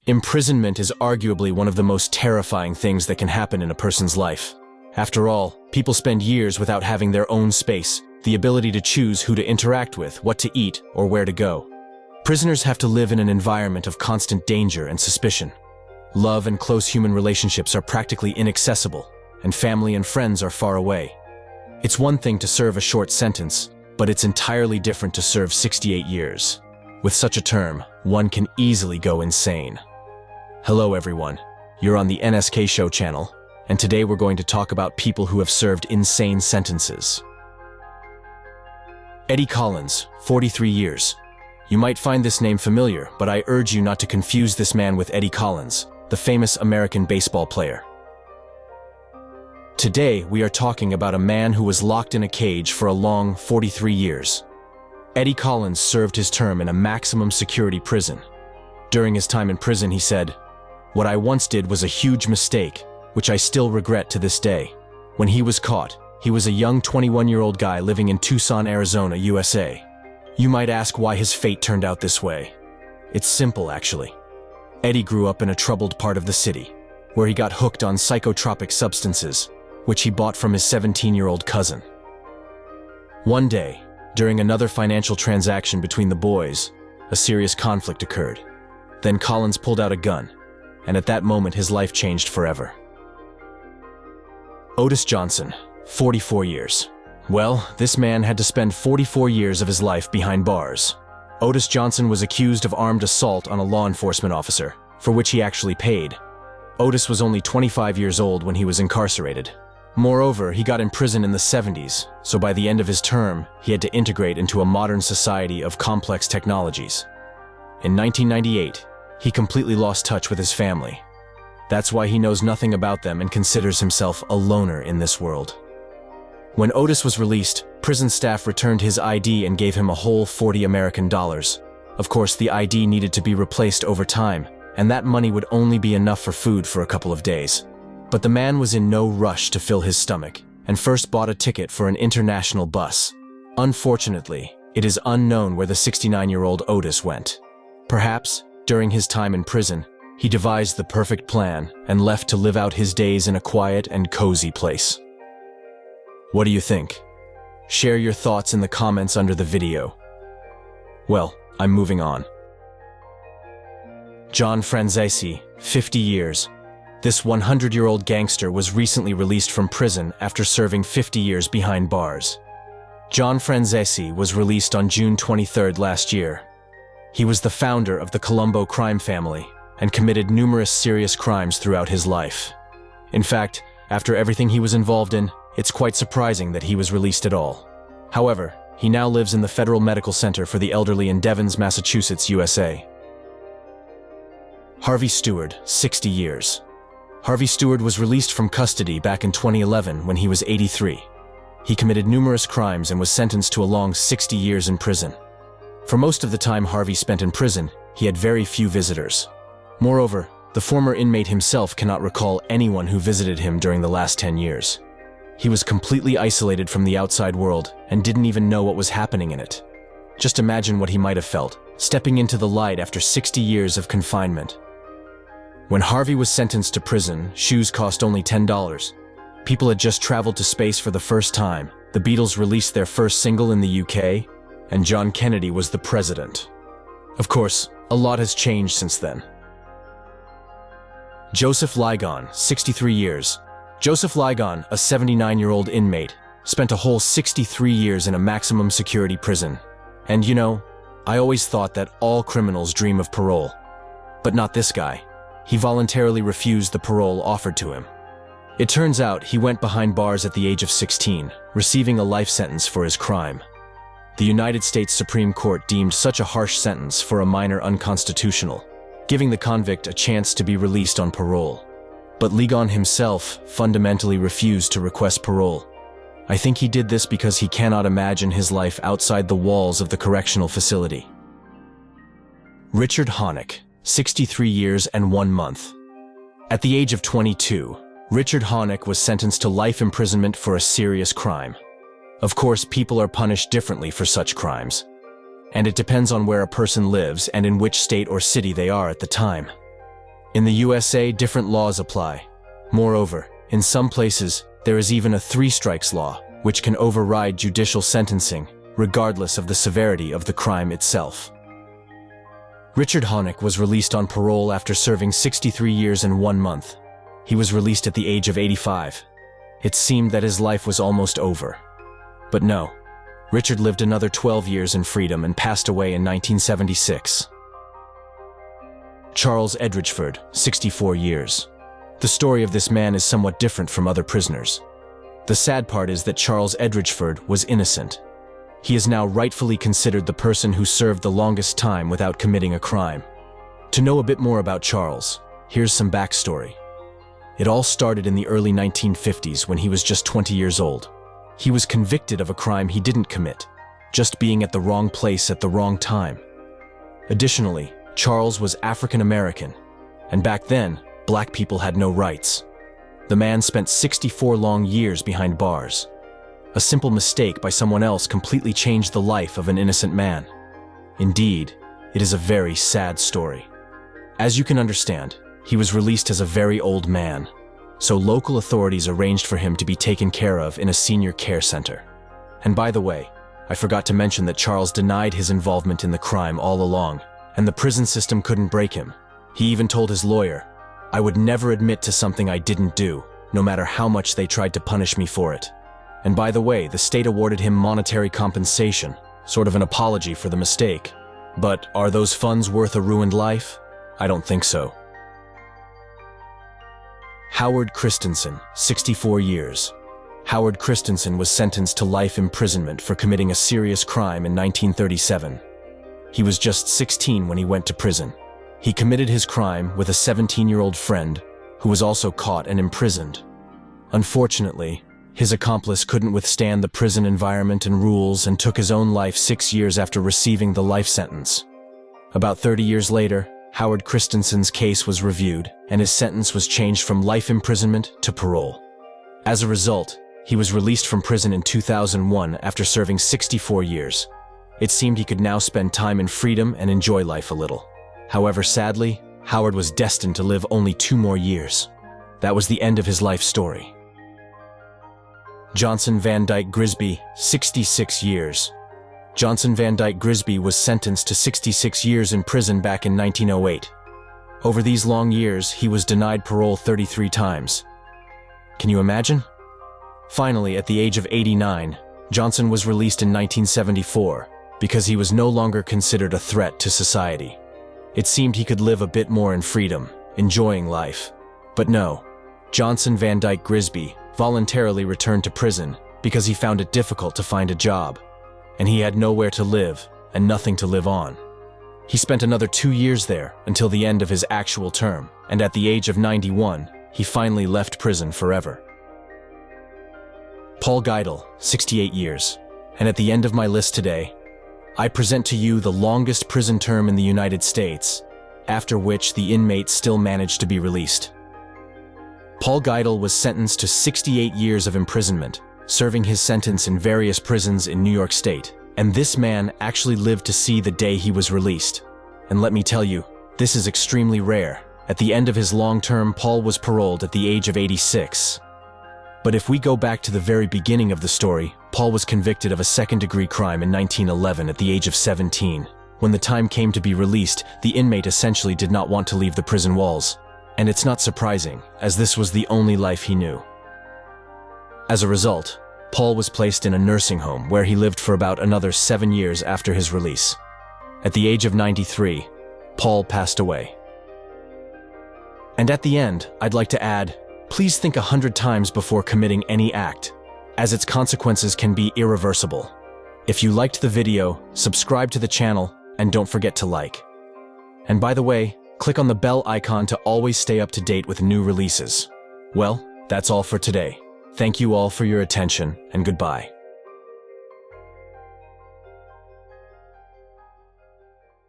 Imprisonment is arguably one of the most terrifying things that can happen in a person's life. After all, people spend years without having their own space, the ability to choose who to interact with, what to eat, or where to go. Prisoners have to live in an environment of constant danger and suspicion. Love and close human relationships are practically inaccessible, and family and friends are far away. It's one thing to serve a short sentence, but it's entirely different to serve 68 years. With such a term, one can easily go insane. Hello everyone, you're on the NSK SHOW channel, and today we're going to talk about people who have served insane sentences. Eddie Collins, 43 years. You might find this name familiar, but I urge you not to confuse this man with Eddie Collins, the famous American baseball player. Today, we are talking about a man who was locked in a cage for a long 43 years. Eddie Collins served his term in a maximum security prison. During his time in prison, he said, "What I once did was a huge mistake, which I still regret to this day." When he was caught, he was a young 21-year-old guy living in Tucson, Arizona, USA. You might ask why his fate turned out this way. It's simple, actually. Eddie grew up in a troubled part of the city, where he got hooked on psychotropic substances, which he bought from his 17-year-old cousin. One day, during another financial transaction between the boys, a serious conflict occurred. Then Collins pulled out a gun, and at that moment his life changed forever. Otis Johnson, 44 years. Well, this man had to spend 44 years of his life behind bars. Otis Johnson was accused of armed assault on a law enforcement officer, for which he actually paid. Otis was only 25 years old when he was incarcerated. Moreover, he got in prison in the 70s, so by the end of his term, he had to integrate into a modern society of complex technologies. In 1998, he completely lost touch with his family. That's why he knows nothing about them and considers himself a loner in this world. When Otis was released, prison staff returned his ID and gave him a whole $40 American. Of course, the ID needed to be replaced over time, and that money would only be enough for food for a couple of days. But the man was in no rush to fill his stomach, and first bought a ticket for an international bus. Unfortunately, it is unknown where the 69-year-old Otis went. Perhaps, during his time in prison, he devised the perfect plan and left to live out his days in a quiet and cozy place. What do you think? Share your thoughts in the comments under the video. Well, I'm moving on. John Franzese, 50 years. This 100-year-old gangster was recently released from prison after serving 50 years behind bars. John Franzese was released on June 23rd last year. He was the founder of the Colombo crime family and committed numerous serious crimes throughout his life. In fact, after everything he was involved in, it's quite surprising that he was released at all. However, he now lives in the Federal Medical Center for the Elderly in Devens, Massachusetts, USA. Harvey Stewart, 60 years. Harvey Stewart was released from custody back in 2011 when he was 83. He committed numerous crimes and was sentenced to a long 60 years in prison. For most of the time Harvey spent in prison, he had very few visitors. Moreover, the former inmate himself cannot recall anyone who visited him during the last 10 years. He was completely isolated from the outside world and didn't even know what was happening in it. Just imagine what he might have felt, stepping into the light after 60 years of confinement. When Harvey was sentenced to prison, shoes cost only $10. People had just traveled to space for the first time, the Beatles released their first single in the UK, and John Kennedy was the president. Of course, a lot has changed since then. Joseph Ligon, 63 years. Joseph Ligon, a 79-year-old inmate, spent a whole 63 years in a maximum security prison. And you know, I always thought that all criminals dream of parole. But not this guy. He voluntarily refused the parole offered to him. It turns out he went behind bars at the age of 16, receiving a life sentence for his crime. The United States Supreme Court deemed such a harsh sentence for a minor unconstitutional, giving the convict a chance to be released on parole. But Ligon himself fundamentally refused to request parole. I think he did this because he cannot imagine his life outside the walls of the correctional facility. Richard Honeck, 63 years and 1 month. At the age of 22, Richard Honeck was sentenced to life imprisonment for a serious crime. Of course, people are punished differently for such crimes, and it depends on where a person lives and in which state or city they are at the time. In the USA, different laws apply. Moreover, in some places, there is even a 3 strikes law, which can override judicial sentencing, regardless of the severity of the crime itself. Richard Honeck was released on parole after serving 63 years and 1 month. He was released at the age of 85. It seemed that his life was almost over. But no, Richard lived another 12 years in freedom and passed away in 1976. Charles Edridgeford, 64 years. The story of this man is somewhat different from other prisoners. The sad part is that Charles Edridgeford was innocent. He is now rightfully considered the person who served the longest time without committing a crime. To know a bit more about Charles, here's some backstory. It all started in the early 1950s when he was just 20 years old. He was convicted of a crime he didn't commit, just being at the wrong place at the wrong time. Additionally, Charles was African American, and back then, black people had no rights. The man spent 64 long years behind bars. A simple mistake by someone else completely changed the life of an innocent man. Indeed, it is a very sad story. As you can understand, he was released as a very old man, so local authorities arranged for him to be taken care of in a senior care center. And by the way, I forgot to mention that Charles denied his involvement in the crime all along, and the prison system couldn't break him. He even told his lawyer, "I would never admit to something I didn't do, no matter how much they tried to punish me for it." And by the way, the state awarded him monetary compensation, sort of an apology for the mistake. But are those funds worth a ruined life? I don't think so. Howard Christensen, 64 years. Howard Christensen was sentenced to life imprisonment for committing a serious crime in 1937. He was just 16 when he went to prison. He committed his crime with a 17-year-old friend who was also caught and imprisoned. Unfortunately, his accomplice couldn't withstand the prison environment and rules and took his own life 6 years after receiving the life sentence. About 30 years later, Howard Christensen's case was reviewed, and his sentence was changed from life imprisonment to parole. As a result, he was released from prison in 2001 after serving 64 years. It seemed he could now spend time in freedom and enjoy life a little. However, sadly, Howard was destined to live only 2 more years. That was the end of his life story. Johnson Van Dyke Grisby, 66 years. Johnson Van Dyke Grisby was sentenced to 66 years in prison back in 1908. Over these long years, he was denied parole 33 times. Can you imagine? Finally, at the age of 89, Johnson was released in 1974 because he was no longer considered a threat to society. It seemed he could live a bit more in freedom, enjoying life. But no, Johnson Van Dyke Grisby voluntarily returned to prison because he found it difficult to find a job, and he had nowhere to live and nothing to live on. He spent another 2 years there until the end of his actual term, and at the age of 91, he finally left prison forever. Paul Geidel, 68 years. And at the end of my list today, I present to you the longest prison term in the United States, after which the inmate still managed to be released. Paul Geidel was sentenced to 68 years of imprisonment, serving his sentence in various prisons in New York State. And this man actually lived to see the day he was released. And let me tell you, this is extremely rare. At the end of his long term, Paul was paroled at the age of 86. But if we go back to the very beginning of the story, Paul was convicted of a second-degree crime in 1911 at the age of 17. When the time came to be released, the inmate essentially did not want to leave the prison walls. And it's not surprising, as this was the only life he knew. As a result, Paul was placed in a nursing home where he lived for about another 7 years after his release. At the age of 93, Paul passed away. And at the end, I'd like to add, please think 100 times before committing any act, as its consequences can be irreversible. If you liked the video, subscribe to the channel, and don't forget to like. And by the way, click on the bell icon to always stay up to date with new releases. Well, that's all for today. Thank you all for your attention, and goodbye.